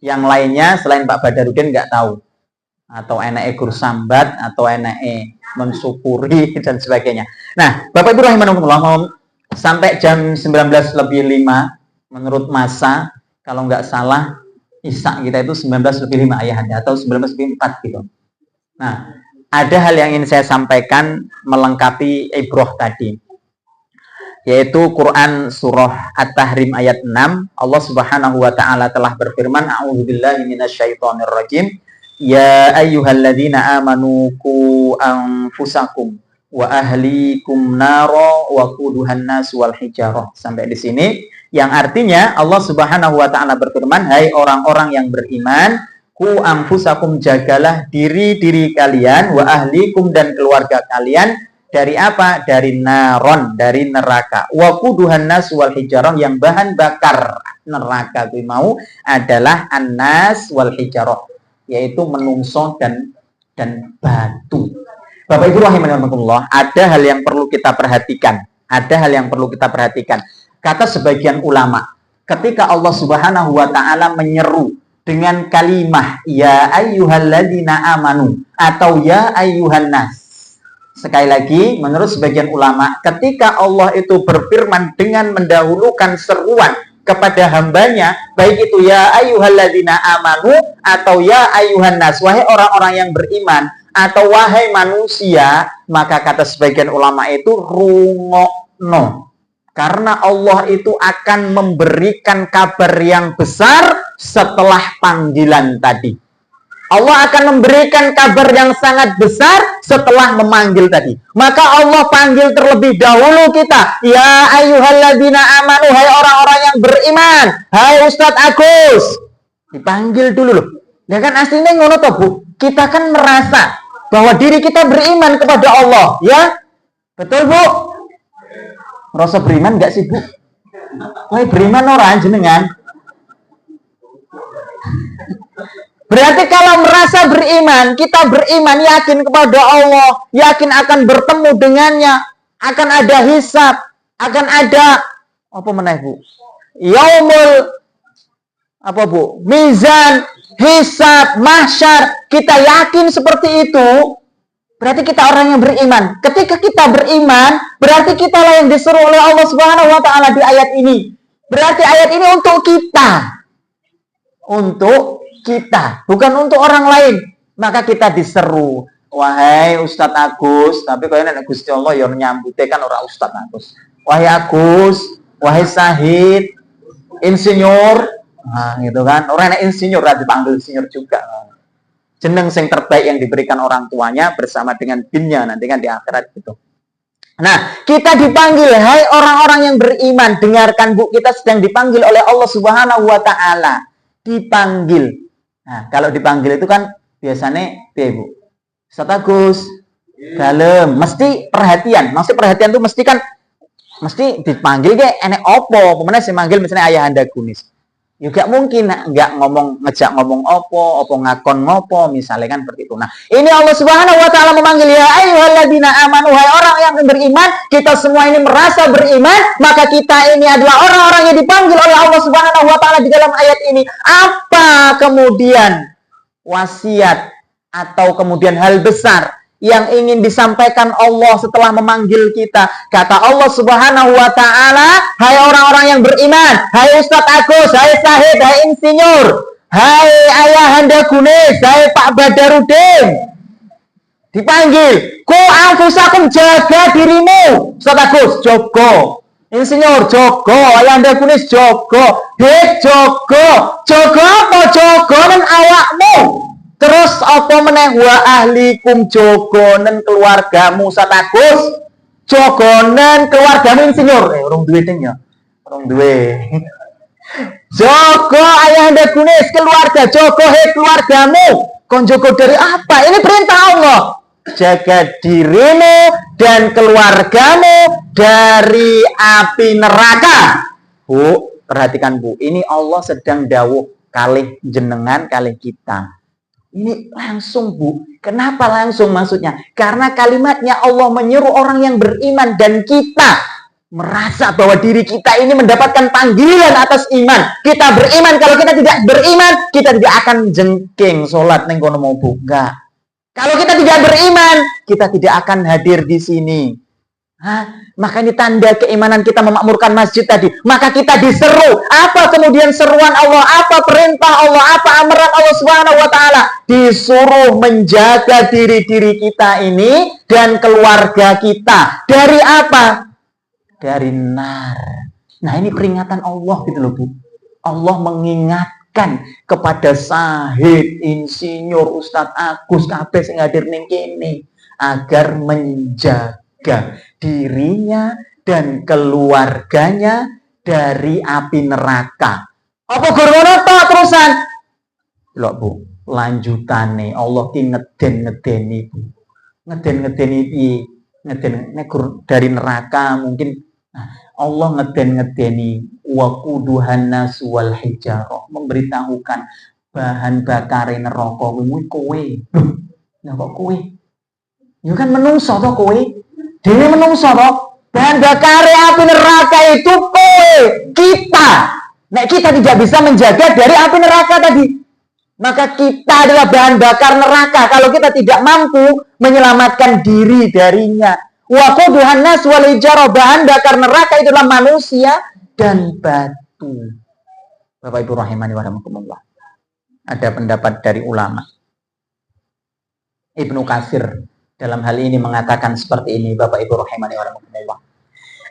Yang lainnya selain Pak Badarudin nggak tahu. Atau enake gur sambat, atau enake mensyukuri, dan sebagainya. Nah, Bapak Ibu rahimakumullah, mau sampai jam 19:05 menurut masa, kalau nggak salah, Isya kita itu 19:05 ayahanda, atau 19:04 gitu. Nah, ada hal yang ingin saya sampaikan melengkapi ibroh tadi, yaitu Quran surah At-Tahrim ayat 6. Allah Subhanahu wa taala telah berfirman, a'udzubillahi minasyaitonirrajim, ya ayyuhalladzina amanu qu anfusakum wa ahlikum naro wa quduhan nas wal hijarah. Sampai di sini, yang artinya Allah Subhanahu wa taala berfirman, hai orang-orang yang beriman, ku anfusakum, jagalah diri kalian, wa ahlikum, dan keluarga kalian, dari apa? Dari naron, dari neraka. Wa quduhan nas wal hijarah, yang bahan bakar neraka itu mau adalah annas wal hijarah, yaitu menungso dan batu. Bapak Ibu rahimakumullah, ada hal yang perlu kita perhatikan. Kata sebagian ulama, ketika Allah Subhanahu wa taala menyeru dengan kalimah ya ayyuhalladzina amanu atau ya ayyuhan nas. Sekali lagi, menurut sebagian ulama, ketika Allah itu berfirman dengan mendahulukan seruan kepada hambanya, baik itu ya ayyuhalladzina amanu atau ya ayyuhan nas, wahai orang-orang yang beriman, atau wahai manusia, maka kata sebagian ulama itu rungokno. Karena Allah itu akan memberikan kabar yang besar setelah panggilan tadi. Allah akan memberikan kabar yang sangat besar setelah memanggil tadi. Maka Allah panggil terlebih dahulu kita. Ya ayyuhalladzina amanu, hai orang-orang yang beriman. Hai Ustadz Agus. Dipanggil dulu loh. Ya kan aslinya ngono toh Bu. Kita kan merasa bahwa diri kita beriman kepada Allah. Ya? Betul Bu? Merasa beriman nggak sih Bu? Wah, beriman orang jenengan. Berarti kalau merasa beriman, kita beriman, yakin kepada Allah, yakin akan bertemu dengannya, akan ada hisab, akan ada apa meneh Bu? Yaumul apa Bu? Mizan, hisab, mahsyar. Kita yakin seperti itu. Berarti kita orang yang beriman. Ketika kita beriman, berarti kita lah yang disuruh oleh Allah Subhanahu wa taala di ayat ini. Berarti ayat ini untuk kita. Untuk kita, bukan untuk orang lain. Maka kita diseru, wahai Ustadz Agus, tapi kalau nek Gusti Allah yang nyambute kan orang Ustadz Agus. Wahai Agus, wahai Sahid, insinyur, nah gitu kan. Orang yang insinyur dipanggil insinyur juga. Jeneng sing terbaik yang diberikan orang tuanya bersama dengan binnya nanti kan di akhirat gitu. Nah, kita dipanggil, hai orang-orang yang beriman, dengarkan Bu, kita sedang dipanggil oleh Allah Subhanahu wa taala. Dipanggil. Nah, kalau dipanggil itu kan biasanya Bu. Ustadz Agus, dalem, mesti perhatian. Maksud perhatian itu mesti kan mesti dipanggil ke enek opo, pemenang sih manggil misalnya Ayahanda Kunis. Juga mungkin nggak ngejak ngomong opo ngakon ngopo, misalnya kan seperti itu. Nah, ini Allah Subhanahu wa taala memanggil ya ayyuhalladzina amanu, hai orang yang beriman. Kita semua ini merasa beriman, maka kita ini adalah orang-orang yang dipanggil oleh Allah Subhanahu wa taala di dalam ayat ini. Apa kemudian wasiat atau kemudian hal besar yang ingin disampaikan Allah setelah memanggil kita? Kata Allah Subhanahu wa taala, hai orang-orang yang beriman, hai Ustadz Agus, hai Sahid, hai insinyur, hai Ayahanda Kunis, hai Pak Badarudin. Dipanggil, ku anfusakum, jaga dirimu. Ustadz Agus, jogo. Insinyur, jogo. Ayahanda Kunis, jogo. Hei, jogo. Jogo apa? Jogo nen awakmu. Terus apa meneh wa ahlikum, jogonen keluargamu. Ustadz Agus, jogonen keluargamu insinyur. Orang duwe ding ya. Orang duwe. Jogo Ayahanda Kunis, keluarga. Jogo hei keluargamu. Kon jogo dari apa? Ini perintah Allah. Jaga dirimu dan keluargamu dari api neraka. Bu, perhatikan Bu. Ini Allah sedang dawuh kalih jenengan, kalih kita. Ini langsung Bu. Kenapa langsung maksudnya? Karena kalimatnya Allah menyuruh orang yang beriman dan kita merasa bahwa diri kita ini mendapatkan panggilan atas iman. Kita beriman, kalau kita tidak beriman, kita tidak akan jengking sholat neng kono mau buka. Kalau kita tidak beriman, kita tidak akan hadir di sini. Maka ini tanda keimanan kita memakmurkan masjid tadi. Maka kita diseru. Apa kemudian seruan Allah? Apa perintah Allah? Apa amaran Allah Subhanahu wa taala? Disuruh menjaga diri-diri kita ini dan keluarga kita. Dari apa? Dari nar. Nah, ini peringatan Allah gitu loh, Bu. Allah mengingatkan kepada Sahid, Insinyur, Ustadz Agus, kabeh sing hadir ning kene agar menjaga dirinya dan keluarganya dari api neraka. Apa gorono tok terusan? Lho, Bu, lanjutane Allah ki ngeden-ngedeni, Bu. Ngeden-ngedeni piye? Ngeden dari neraka mungkin Allah ngeden-ngedeni waquduhan nas wal hijarah, memberitahukan bahan bakar neraka kuwi kowe. Lah kok kowe? Ya kan menungso to kowe. Dhewe menungso to. Bahan bakar api neraka itu kowe, kita. Nek kita tidak bisa menjaga dari api neraka tadi, maka kita adalah bahan bakar neraka kalau kita tidak mampu menyelamatkan diri darinya. Waquduhan nas wal hijarah, bahan bakar neraka itu adalah manusia dan batu. Bapak Ibu rahimani wa rahimakumullah. Ada pendapat dari ulama. Ibnu Katsir dalam hal ini mengatakan seperti ini, Bapak Ibu rahimani wa rahimakumullah.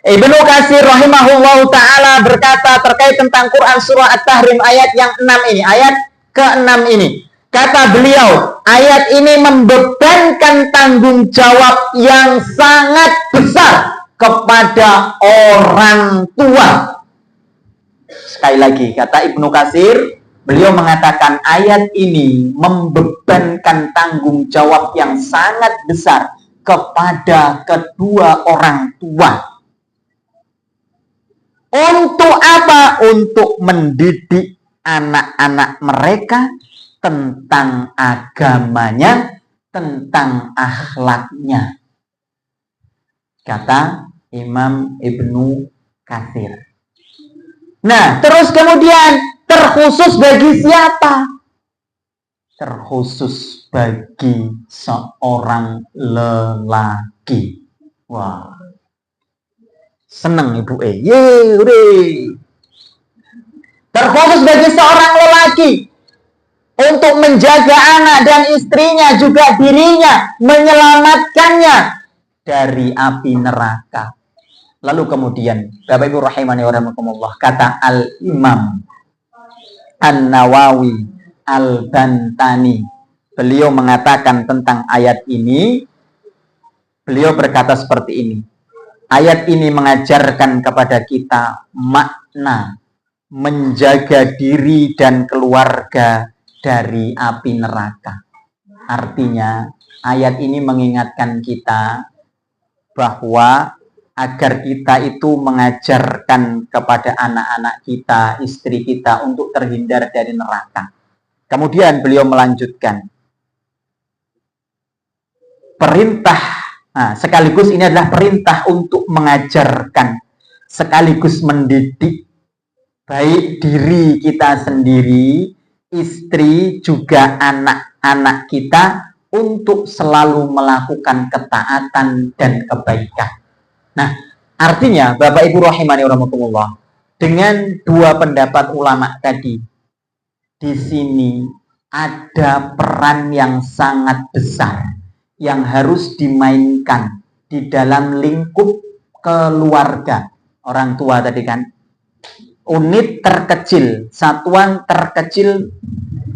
Ibnu Katsir rahimahullah taala berkata terkait tentang Quran surah At-Tahrim ayat yang 6 ini, ayat ke-6 ini. Kata beliau, ayat ini membebankan tanggung jawab yang sangat besar kepada orang tua. Sekali lagi, kata Ibnu Katsir, beliau mengatakan ayat ini membebankan tanggung jawab yang sangat besar kepada kedua orang tua. Untuk apa? Untuk mendidik anak-anak mereka tentang agamanya, tentang akhlaknya. Kata Imam Ibnu Katsir. Nah, terus kemudian terkhusus bagi siapa? Terkhusus bagi seorang lelaki. Wah. Seneng Ibu terkhusus bagi seorang lelaki untuk menjaga anak dan istrinya, juga dirinya, menyelamatkannya dari api neraka. Lalu kemudian, Bapak Ibu rahimani wa rahimakumullah, kata Al-Imam An-Nawawi Al-Bantani, beliau mengatakan tentang ayat ini, beliau berkata seperti ini. Ayat ini mengajarkan kepada kita makna menjaga diri dan keluarga dari api neraka. Artinya, ayat ini mengingatkan kita bahwa agar kita itu mengajarkan kepada anak-anak kita, istri kita untuk terhindar dari neraka. Kemudian beliau melanjutkan, perintah, sekaligus ini adalah perintah untuk mengajarkan, sekaligus mendidik baik diri kita sendiri, istri, juga anak-anak kita untuk selalu melakukan ketaatan dan kebaikan. Nah, artinya Bapak Ibu rahimani wa rahimakumullah, dengan dua pendapat ulama tadi, di sini ada peran yang sangat besar yang harus dimainkan di dalam lingkup keluarga. Orang tua tadi kan, unit terkecil, satuan terkecil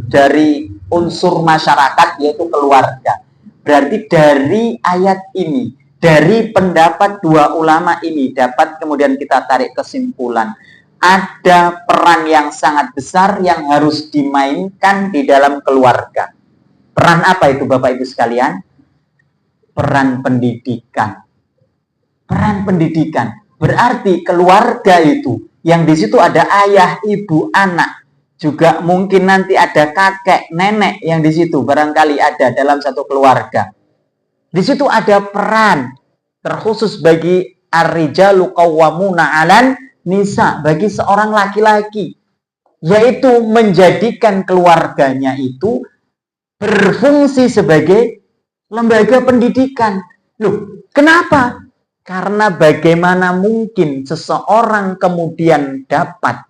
dari unsur masyarakat, yaitu keluarga. Berarti dari ayat ini, dari pendapat dua ulama ini, dapat kemudian kita tarik kesimpulan, ada peran yang sangat besar yang harus dimainkan di dalam keluarga. Peran apa itu Bapak Ibu sekalian? Peran pendidikan. Peran pendidikan. Berarti keluarga itu, yang di situ ada ayah, ibu, anak, juga mungkin nanti ada kakek, nenek yang di situ barangkali ada dalam satu keluarga. Di situ ada peran terkhusus bagi ar-rijalu qawwamuna 'alan nisa, bagi seorang laki-laki, yaitu menjadikan keluarganya itu berfungsi sebagai lembaga pendidikan. Loh, kenapa? Karena bagaimana mungkin seseorang kemudian dapat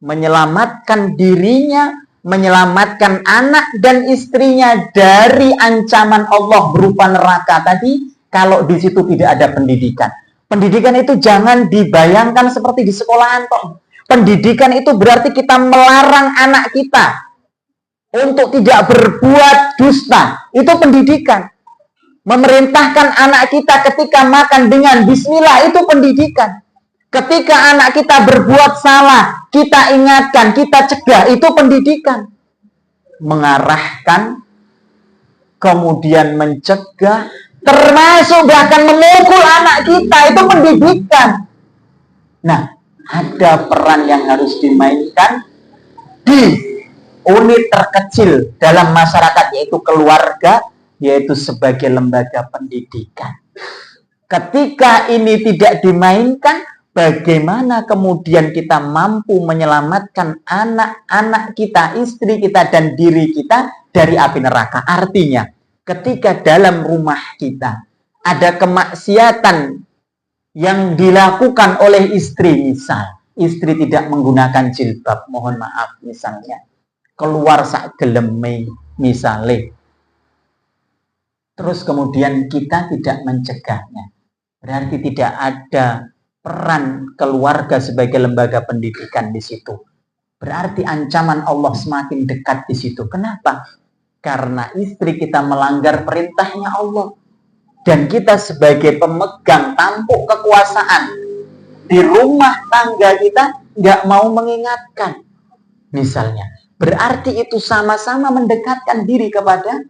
menyelamatkan dirinya, menyelamatkan anak dan istrinya dari ancaman Allah berupa neraka tadi, kalau di situ tidak ada pendidikan. Pendidikan itu jangan dibayangkan seperti di sekolahan kok. Pendidikan itu berarti kita melarang anak kita untuk tidak berbuat dusta. Itu pendidikan. Memerintahkan anak kita ketika makan dengan bismillah, itu pendidikan. Ketika anak kita berbuat salah, kita ingatkan, kita cegah, itu pendidikan. Mengarahkan, kemudian mencegah, termasuk bahkan memukul anak kita, itu pendidikan. Nah, ada peran yang harus dimainkan di unit terkecil dalam masyarakat, yaitu keluarga, yaitu sebagai lembaga pendidikan. Ketika ini tidak dimainkan, bagaimana kemudian kita mampu menyelamatkan anak-anak kita, istri kita, dan diri kita dari api neraka? Artinya, ketika dalam rumah kita ada kemaksiatan yang dilakukan oleh istri, misal istri tidak menggunakan jilbab, mohon maaf misalnya, keluar sak geleme misalnya, terus kemudian kita tidak mencegahnya, berarti tidak ada peran keluarga sebagai lembaga pendidikan di situ. Berarti ancaman Allah semakin dekat di situ. Kenapa? Karena istri kita melanggar perintahnya Allah. Dan kita sebagai pemegang tampuk kekuasaan di rumah tangga kita nggak mau mengingatkan. Misalnya. Berarti itu sama-sama mendekatkan diri kepada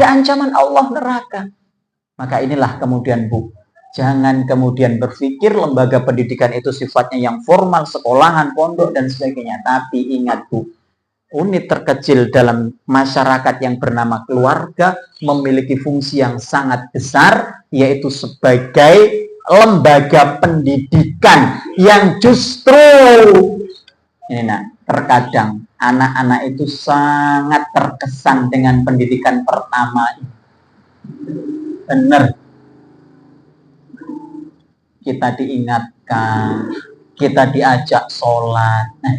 ancaman Allah neraka. Maka inilah kemudian Bu, jangan kemudian berpikir lembaga pendidikan itu sifatnya yang formal, sekolahan, pondok, dan sebagainya. Tapi ingat Bu, unit terkecil dalam masyarakat yang bernama keluarga memiliki fungsi yang sangat besar, yaitu sebagai lembaga pendidikan yang justru ini terkadang anak-anak itu sangat terkesan dengan pendidikan pertama. Benar. Kita diingatkan, kita diajak sholat. Nah,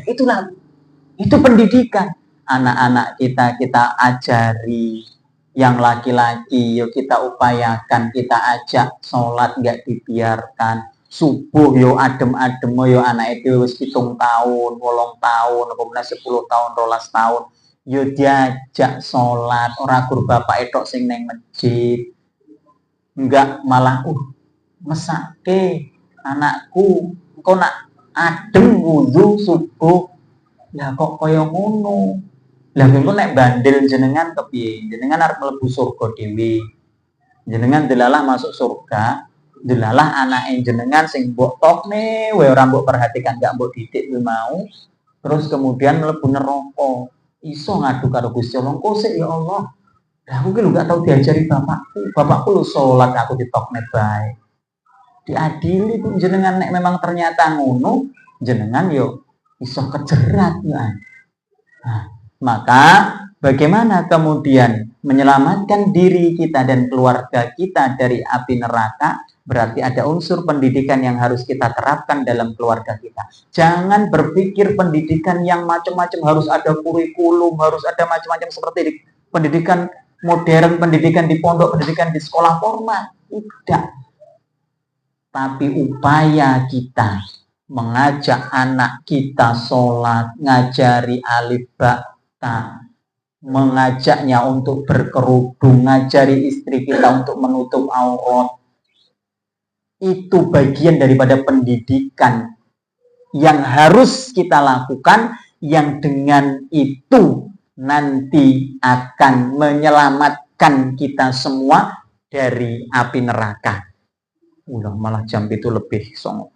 itu pendidikan. Anak-anak kita ajari. Yang laki-laki, yuk kita upayakan, kita ajak sholat, nggak dibiarkan. Subuh yo adem-adem yo anak itu wis 7 tahun, 8 tahun, kemudian 10 tahun, 12 tahun. Yo diajak sholat, ora gur bapak edok sing neng masjid. Enggak malah mesake anakku, kok nak adem wudu subuh. Lah kok kaya ngono. Lah engko nek bandel jenengan kepiye? Jenengan arep mlebu surga dhewe. Jenengan delalah masuk surga. Delalah anak jenengan sing mbok tokne wae ora mbok perhatikan, gak mbok didik kuwi mau, terus kemudian mlebu neraka. Iso ngadu karo Gusti Allah, kok sik ya Allah. Lah aku ki lho gak tau diajari bapakku lho salat, aku ditokne bae. Diadili pun jenengan nek memang ternyata ngono, jenengan yo iso kejerat ya. Nah, maka bagaimana kemudian menyelamatkan diri kita dan keluarga kita dari api neraka? Berarti ada unsur pendidikan yang harus kita terapkan dalam keluarga kita. Jangan berpikir pendidikan yang macam-macam, harus ada kurikulum, harus ada macam-macam seperti di pendidikan modern, pendidikan di pondok, pendidikan di sekolah formal. Tidak. Tapi upaya kita mengajak anak kita sholat, ngajari alif ba ta, mengajaknya untuk berkerudung, ngajari istri kita untuk menutup aurat, itu bagian daripada pendidikan yang harus kita lakukan, yang dengan itu nanti akan menyelamatkan kita semua dari api neraka. Malah jam itu lebih songo.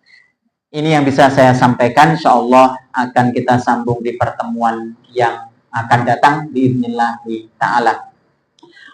Ini yang bisa saya sampaikan, insyaallah akan kita sambung di pertemuan yang akan datang biiznillah ta'ala.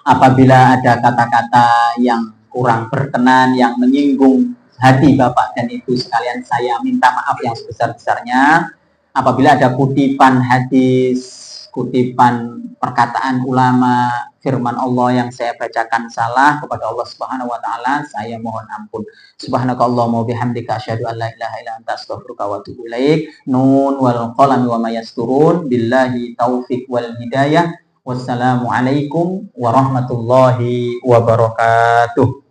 Apabila ada kata-kata yang kurang berkenan, yang menyinggung hati Bapak dan Ibu sekalian, saya minta maaf yang sebesar-besarnya apabila ada kutipan hadis, kutipan perkataan ulama, firman Allah yang saya bacakan salah kepada Allah Subhanahu wa taala, saya mohon ampun. Subhanakallahumma wa bihamdika asyhadu an la ilaha illa anta astaghfiruka wa atubu ilaik. Nun wal qalami wa ma yasturun. Billahi taufik wal hidayah. Wassalamualaikum warahmatullahi wabarakatuh.